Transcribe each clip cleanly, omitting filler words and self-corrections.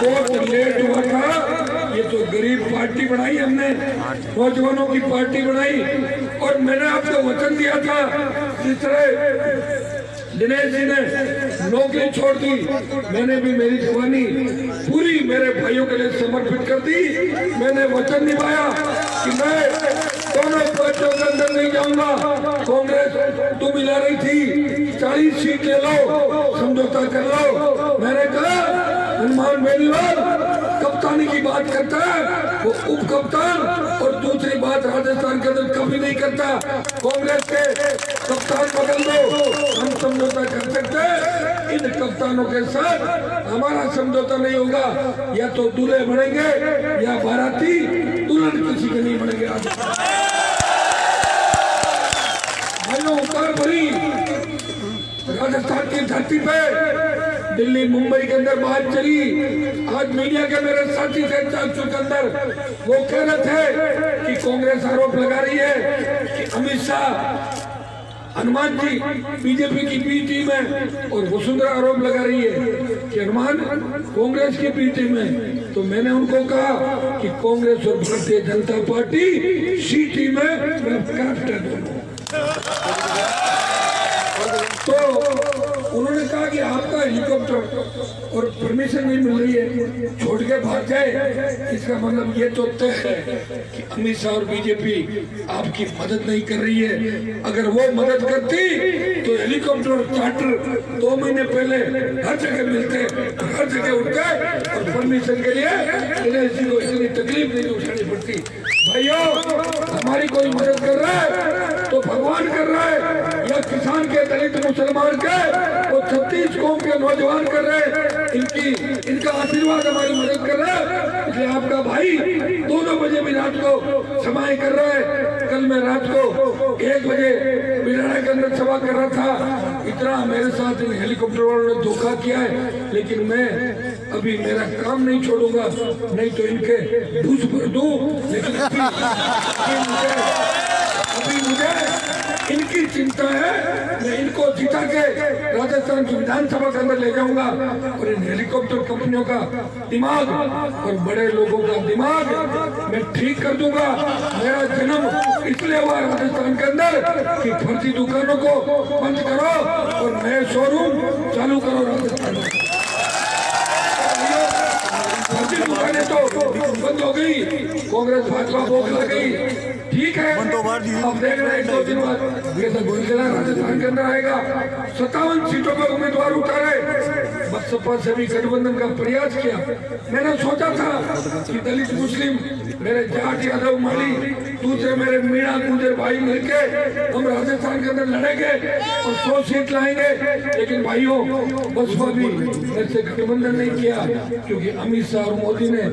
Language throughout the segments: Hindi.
बहुत लेट हुआ था। ये तो गरीब पार्टी बनाई हमने, नौजवानों की पार्टी बनाई, और मैंने आपको वचन दिया था जिस तरह दिनेश जी ने नौकरी छोड़ दी, मैंने भी मेरी जवानी पूरी मेरे भाइयों के लिए समर्पित कर दी। मैंने वचन निभाया कि मैं दोनों पार्टियों के अंदर नहीं जाऊंगा। कांग्रेस तो मिला रही थी 40 सीट ले लो, समझौता कर लो। मैंने कहा हनुमान बेनीवाल कप्तानी की बात करता है, वो उप कप्तान, और दूसरी बात राजस्थान के अंदर कभी नहीं करता। कांग्रेस के कप्तान बदल दो, हम समझौता कर सकते हैं। इन कप्तानों के साथ हमारा समझौता नहीं होगा, या तो दूल्हे बनेंगे या बाराती, दुल्हन किसी के नहीं बनेंगे। भाइयों उतार भरी राजस्थान की धरती पे, दिल्ली मुंबई के अंदर बात चली। आज मीडिया के मेरे साथी थे चाचू के अंदर, वो कह रहे थे कि कांग्रेस आरोप लगा रही है कि अमित शाह हनुमान जी बीजेपी की बी टीम है, और वसुंधरा आरोप लगा रही है कि हनुमान कांग्रेस की बी टीम है। तो मैंने उनको कहा कि कांग्रेस और भारतीय जनता पार्टी सी टीम है, मैं कैप्टन हूं। तो उन्होंने कहा कि आपका हेलीकॉप्टर और परमिशन नहीं मिल रही है, छोड़ के भाग जाए। इसका मतलब ये तो तय है कि अमित शाह और बीजेपी आपकी मदद नहीं कर रही है। अगर वो मदद करती तो हेलीकॉप्टर और चार्टर 2 महीने पहले हर जगह मिलते, हर जगह उठते, और परमिशन के लिए दिनेश जी को इतनी तकलीफ नहीं उठानी पड़ती। भाइयों, हमारी कोई मदद कर रहा है तो भगवान कर रहा है, या किसान के, दलित मुसलमान के, वो 36 कौम के नौजवान कर रहे हैं। इनका आशीर्वाद हमारी मदद कर रहा है। इसलिए आपका भाई 2 बजे भी रात को समाएं कर रहा है। कल मैं रात को 1 बजे बिलाड़ा के अंदर सभा कर रहा था। इतना मेरे साथ इन हेलीकॉप्टर वालों ने धोखा किया है, लेकिन मैं अभी मेरा काम नहीं छोड़ूंगा, नहीं तो इनके घूस भर दूं। लेकिन अभी मुझे इनकी चिंता है। मैं इनको जिता के राजस्थान की विधानसभा के अंदर ले जाऊंगा, और इन हेलीकॉप्टर कंपनियों का दिमाग और बड़े लोगों का दिमाग मैं ठीक कर दूंगा। मेरा जन्म इसलिए हुआ राजस्थान के अंदर कि फर्जी दुकानों को बंद करो और नए शोरूम चालू करो राजस्थान में। फर्जी दुकानें तो बंद हो गई, कांग्रेस भाजपा बौखला गई। ठीक है, अब देख रहे हैं 2 दिन बाद राजस्थान के अंदर आएगा। 57 सीटों पर उम्मीदवार उतारे। बसपा से भी गठबंधन का प्रयास किया। मैंने सोचा था कि दलित मुस्लिम, मेरे जाट यादव माली, दूसरे मेरे मीणा गुजर भाई मिलके हम राजस्थान के अंदर लड़ेंगे और 100 सीट लाएंगे। लेकिन भाइयों, बसपा भी मेरे से गठबंधन नहीं किया, क्योंकि अमित शाह और मोदी ने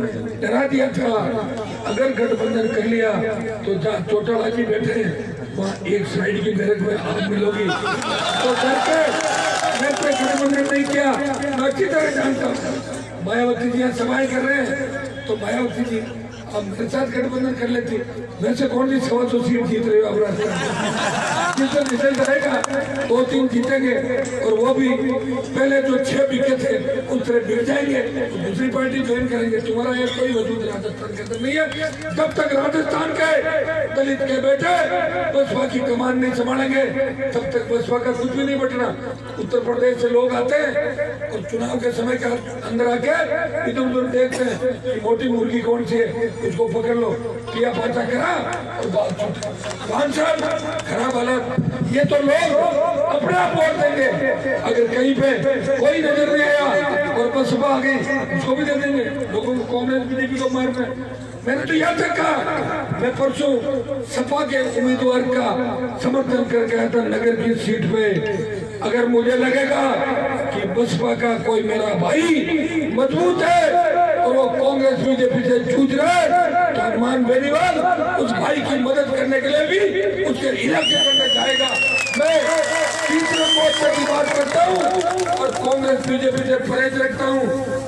डरा दिया था अगर गठबंधन कर लिया तो जहाँ चौटाला जी बैठे हैं वहाँ एक साइड की बैरक में आप मिलोगी। तो डर के मेरे से गठबंधन नहीं किया। मैं अच्छी तरह जानता हूँ मायावती जी यहाँ सभाएं कर रहे हैं, तो मायावती जी अब मेरे साथ गठबंधन कर लेती। वैसे कौन सी 100 सीट जीत रहे हो अब राजस्थान? जिस दिन रिजल्ट आएगा 2-3 जीतेंगे, और वो भी पहले जो 6 बिके थे उस तरह बिक जाएंगे, तो दूसरी पार्टी ज्वाइन करेंगे। तुम्हारा ये कोई वजूद राजस्थान के अंदर नहीं है। जब तक राजस्थान के दलित के बेटे बसपा की कमान नहीं संभालेंगे, तब तक बसपा का कुछ भी नहीं बटना। उत्तर प्रदेश से लोग आते हैं और चुनाव के समय के अंदर आके इधर उधर देखते हैं कि मोटी मुर्गी कौन सी है, उसको पकड़ लो, किया पाचा करा और बात छूटा, 5 साल खराब हालत। ये तो लोग अपने आप वोट देंगे। अगर कहीं पे कोई नजर नहीं आया और बसपा आ गई, उसको भी दे देंगे। लोगों को कांग्रेस बीजेपी को मारना। मैंने तो याद रखा, मैं परसों सपा के उम्मीदवार का समर्थन करके आया था नगर की सीट पे। अगर मुझे लगेगा कि बसपा का कोई मेरा भाई मजबूत है और वो कांग्रेस बीजेपी से जूझ रहा है, तो हनुमान बेनीवाल उस भाई की मदद करने के लिए भी उसके इलाके करने जाएगा। मैं तीसरे मोर्चे की बात करता हूँ और कांग्रेस बीजेपी से परहेज रखता हूँ।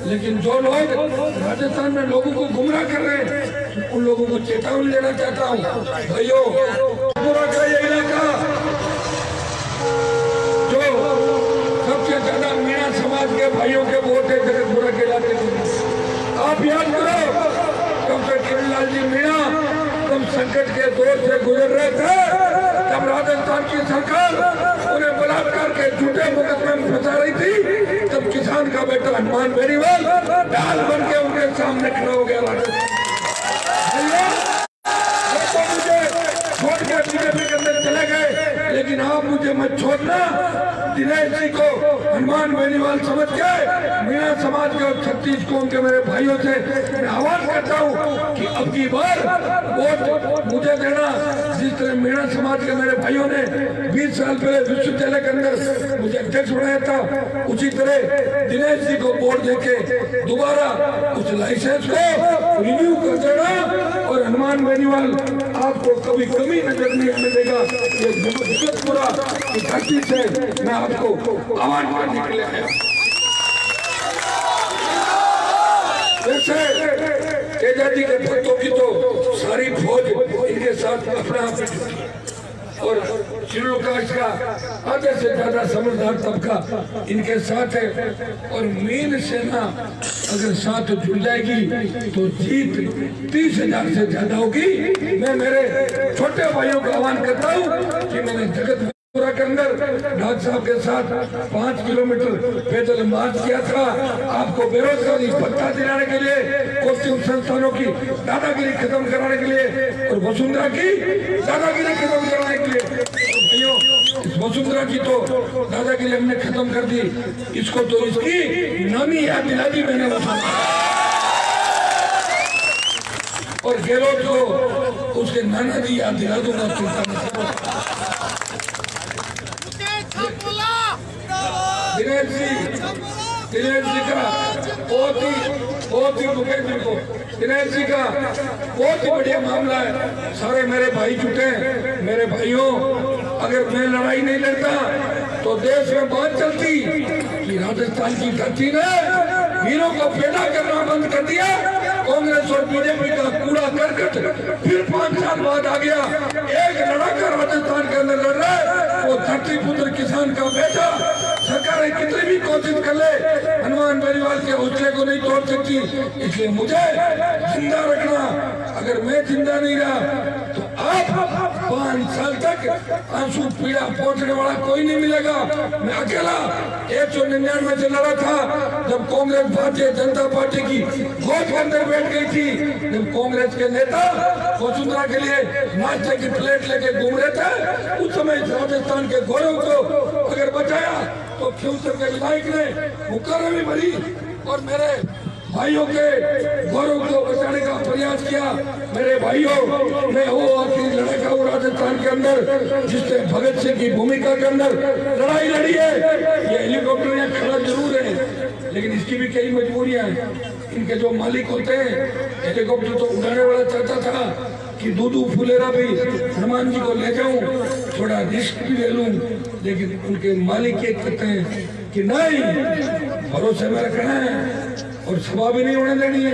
लेकिन जो लोग राजस्थान में लोगों को गुमराह कर रहे हैं, उन लोगों को चेतावनी देना चाहता हूँ। भाइयों, पूरा का ये इलाका जो सबसे ज्यादा मीणा समाज के भाइयों के वोट है, जगतपुरा के इलाके में, आप याद करो डॉक्टर किरणलाल जी मीणा तुम संकट के दौर से गुजर रहे थे, जब राजस्थान की सरकार उन्हें बलात्कार के झूठे मुकदमे में फंसा रही थी, तब किसान का बेटा हनुमान बेनीवाल ढाल बन के उनके सामने खड़ा हो गया। मुझे छोड़ के बीजेपी के अंदर चले गए, लेकिन आप मुझे मत छोड़ना। दिनेश जी को हनुमान बेनीवाल समझ के मीणा समाज के और 36 कौम के मेरे भाइयों से मैं आह्वान करता हूँ कि अब की बार वोट मुझे देना। जिस तरह मीणा समाज के मेरे भाइयों ने 20 साल पहले विश्वविद्यालय के अंदर मुझे अध्यक्ष बनाया था, उसी तरह दिनेश जी को वोट देके दोबारा उस लाइसेंस को रिन्यू कर देना। और हनुमान बेनीवाल आपको कभी कमी नजर नहीं मिलेगा। ये जगतपुरा की धरती से मैं आपको आह्वान करने के लिए आया। जैसे तेजाजी के भक्तों की तो सारी फौज इनके साथ अपना और शेड्यूल कास्ट का आधे से ज्यादा समझदार तबका इनके साथ है। और मीन सेना अगर साथ जुड़ जाएगी तो जीत 30,000 से ज्यादा होगी। मैं मेरे छोटे भाइयों का आह्वान करता हूँ कि मैंने जगतपुरा के अंदर डॉक्टर साहब के साथ 5 किलोमीटर पैदल मार्च किया था, आपको बेरोजगारी भत्ता दिलाने के लिए, कोचिंग संस्थानों की दादागिरी खत्म कराने के लिए और वसुंधरा की दादागिरी खत्म कराने के लिए। इस वसुंधरा की तो दादागिरी हमने खत्म कर दी, इसको तो इसकी नानी याद दिला दी मैंने और गहलोत को उसके नाना जी याद दिला दूंगा। दिनेश जी का बहुत ही मुकेश जी को दिनेश जी का बहुत ही बढ़िया मामला है। सारे मेरे भाई जुटे हैं। मेरे भाइयों, अगर मैं लड़ाई नहीं लड़ता तो देश में बात चलती कि राजस्थान की धरती ने वीरों को पैदा करना बंद कर दिया। कांग्रेस और बीजेपी का कूड़ा करकट फिर 5 साल बाद आ गया। एक लड़ाका राजस्थान के अंदर लड़ रहा है, वो धरती पुत्र किसान का बेटा। सरकारें कितनी भी कोशिश कर ले, हनुमान बेनीवाल के हौसले को नहीं तोड़ सकती। इसलिए मुझे जिंदा रखना। अगर मैं जिंदा नहीं रहा तो आप 5 साल तक आंसू पीड़ा पहुंचने वाला कोई नहीं मिलेगा। मैं अकेला 199 से लड़ा था, जब कांग्रेस भारतीय जनता पार्टी की गोद के अंदर बैठ गई थी, जब कांग्रेस के नेता वसुंधरा के लिए नाश्ते की प्लेट लेके घूम रहे थे। उस समय राजस्थान के गौरव को अगर बचाया तो फ्यूचर के विधायक ने मुकर्रम भी भरी और मेरे भाइयों के गौरव को बचाने का प्रयास किया। मेरे भाइयों, मैं वो आखिरी लड़का हूँ राजस्थान के अंदर जिसने भगत सिंह की भूमिका के अंदर लड़ाई लड़ी है। ये हेलीकॉप्टर यहाँ खड़ा जरूर है, लेकिन इसकी भी कई मजबूरियां हैं। इनके जो मालिक होते हैं, हेलीकॉप्टर तो उड़ाने वाला चाहता था कि दूधू फुलेरा भी हनुमान जी को ले जाऊं, थोड़ा रिस्क भी ले लूं, लेकिन उनके मालिक ये कहते हैं कि नहीं, भरोसे में रखना है और सभा भी नहीं होने देनी है।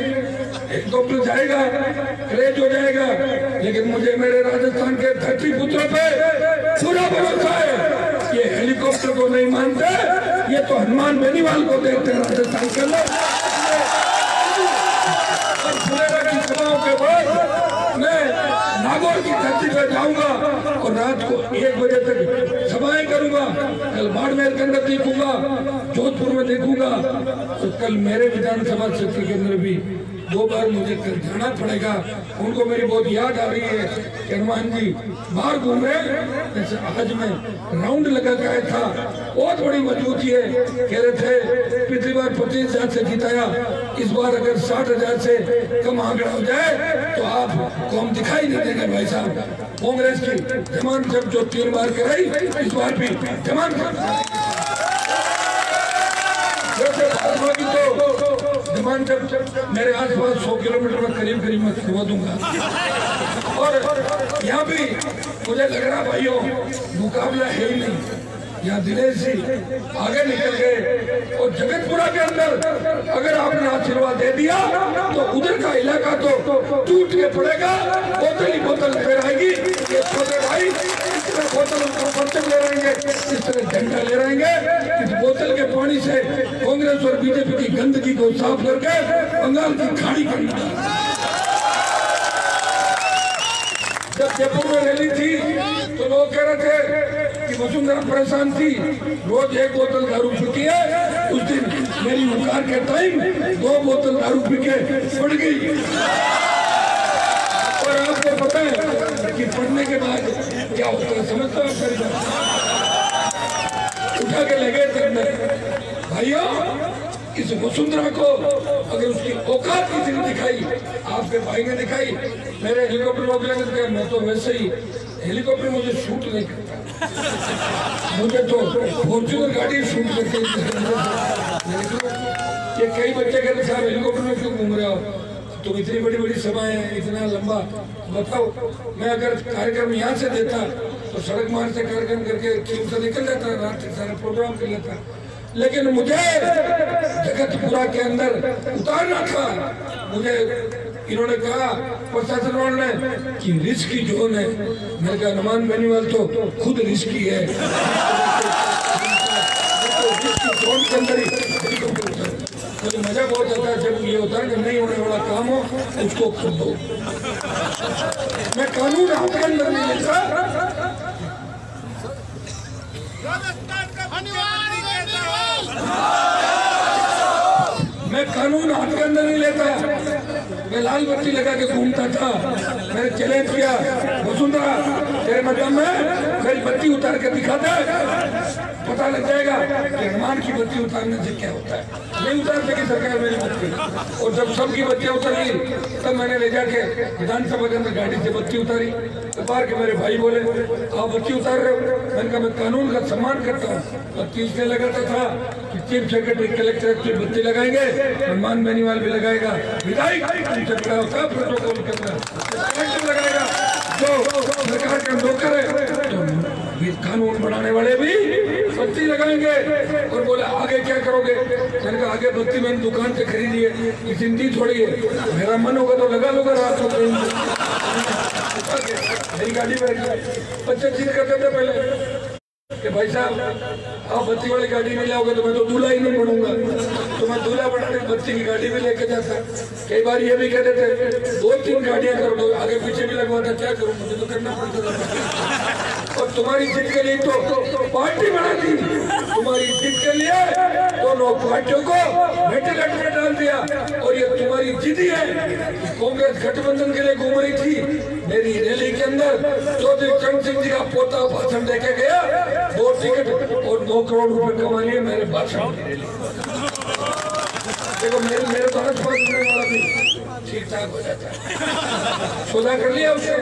हेलीकॉप्टर जाएगा, क्रेज हो जाएगा, लेकिन मुझे मेरे राजस्थान के धरती पुत्रों पे पूरा भरोसा है। ये हेलीकॉप्टर को नहीं मानते, ये तो हनुमान बेनीवाल को देखते हैं राजस्थान के लोग। और फुलेरा की सभाओं के बाद मैं नागौर की धरती पर जाऊंगा और रात को 1 बजे तक सभाएं करूंगा। कल बाड़मेर के अंदर देखूंगा, जोधपुर में देखूंगा और कल मेरे विधानसभा क्षेत्र के अंदर भी 2 बार मुझे कल जाना पड़ेगा। उनको मेरी बहुत याद आ रही है कि हनुमान जी बाहर घूम रहे, जैसे आज मैं राउंड लगा के आया था। बहुत बड़ी मजबूती है। कह रहे थे पिछली बार 25,000 से जिताया, इस बार अगर 60,000 से कम आंकड़ा हो जाए तो आपको हम दिखाई नहीं देंगे भाई साहब। कांग्रेस की जमान जब जो 3 बार कराई, इस बार भी जमान जमान जब मेरे आसपास 100 किलोमीटर में करीब मैं खिलवा दूंगा। और यहाँ भी मुझे लग रहा भाइयों मुकाबला है ही नहीं। यहाँ दिनेश जी आगे निकल गए और जगतपुरा के अंदर अगर आपने आशीर्वाद दे दिया तो उधर का इलाका तो टूट के पड़ेगा। बोतल ही बोतल लेकर आएगी। ये छोटे भाई इस तरह बोतल ले रहेंगे, इस तरह झंडा ले रहेंगे। इस बोतल के पानी से कांग्रेस और बीजेपी की गंदगी को साफ करके बंगाल की खाड़ी करना। जब जयपुर में रैली थी तो लोग कह रहे थे कि वसुंधरा परेशान थी, रोज 1 बोतल दारू पीती है। उस दिन मेरी हुकार के टाइम 2 बोतल दारू पी के पड़ गई। और आपको पता है कि पढ़ने के बाद क्या होता है, समझते हो आप? उठा के लगे थे भाइयों, इस वसुंधरा को अगर उसकी औकात किसी ने दिखाई, आपके भाई ने दिखाई, मेरे हेलीकॉप्टर रोक, मैं तो वैसे ही हेलीकॉप्टर मुझे शूट नहीं करता, मुझे तो फॉर्च्यूनर गाड़ी शूट करके। ये कई बच्चे कहते साहब हेलीकॉप्टर में क्यों घूम रहे हो, तुम इतनी बड़ी बड़ी सभाएं, इतना लंबा, बताओ मैं अगर कार्यक्रम यहाँ से देता तो सड़क मार्ग से कार्यक्रम करके क्यों से निकल जाता, रात से सारा प्रोग्राम कर लेता। लेकिन मुझे जगतपुरा के अंदर उतारना था। मुझे इन्होंने कहा प्रशासन वालों ने कि रिस्की जोन है। मैंने कहा हनुमान बेनीवाल तो खुद रिस्की है। जोन के अंदर ही मुझे मजा बहुत आता है जब ये होता है कि नहीं होने वाला काम हो उसको खुद दो। मैं कानून हाथ के अंदर नहीं लेता, मैं कानून हाथ के अंदर नहीं लेता। मैं लाल बत्ती लगा के घूमता था। मैंने चैलेंज किया, वसुंधरा तेरे मतलब में मेरी बत्ती उतार के दिखा दे, पता लग जाएगा कि हनुमान की बत्ती उतारने से क्या होता है। नहीं उतार सकी सरकार मेरी बत्ती, और जब सबकी बत्तियां उतर गई तब मैंने ले जाके विधानसभा के अंदर गाड़ी से बत्ती उतारी। उतार के मेरे भाई बोले आप बत्ती उतार रहे हो। मैंने कहा मैं कानून का सम्मान करता हूँ। बत्ती इसलिए लगाता था कि चीफ सेक्रेटरी कलेक्टर की बत्ती लगाएंगे, हनुमान बेनीवाल भी लगाएगा, विधायक उनसे बड़ा होता है प्रोटोकॉल के अंदर, कलेक्टर लगाएगा, जो सरकार का नौकर है, तो कानून बनाने वाले भी बत्ती लगाएंगे। और बोले आगे क्या करोगे? मैंने कहा आगे बत्ती मैंने दुकान से खरीदी है, ये जिंदगी थोड़ी है, मेरा मन होगा तो लगा लूंगा रात को। मेरी गाड़ी में बच्चे जिद करते थे पहले कि भाई साहब आप बत्ती वाली गाड़ी नहीं लाओगे तो मैं तो दूल्हा ही नहीं बनूंगा, तो मैं दूल्हा बनाने बत्ती की गाड़ी भी लेके जाता। कई बार ये भी कहते थे 2-3 गाड़ियां कर दो, आगे पीछे भी लगवाता, क्या करूं मुझे तो करना पड़ता था। और तुम्हारी जिद के लिए तो पार्टी बना दी, तुम्हारी जिद के लिए दोनों पार्टियों को वेंटिलेटर में डाल दिया। और ये तुम्हारी जिद ही है कि कांग्रेस गठबंधन के लिए घूम रही थी। मेरी रैली के अंदर चौधरी चरण सिंह जी का पोता भाषण देके गया, 2 टिकट और 2 करोड़ रुपए कमा लिए मेरे भाषण की रैली। देखो मेरे तो वाला भी ठीक ठाक हो जाता है, सौदा कर लिया उसने।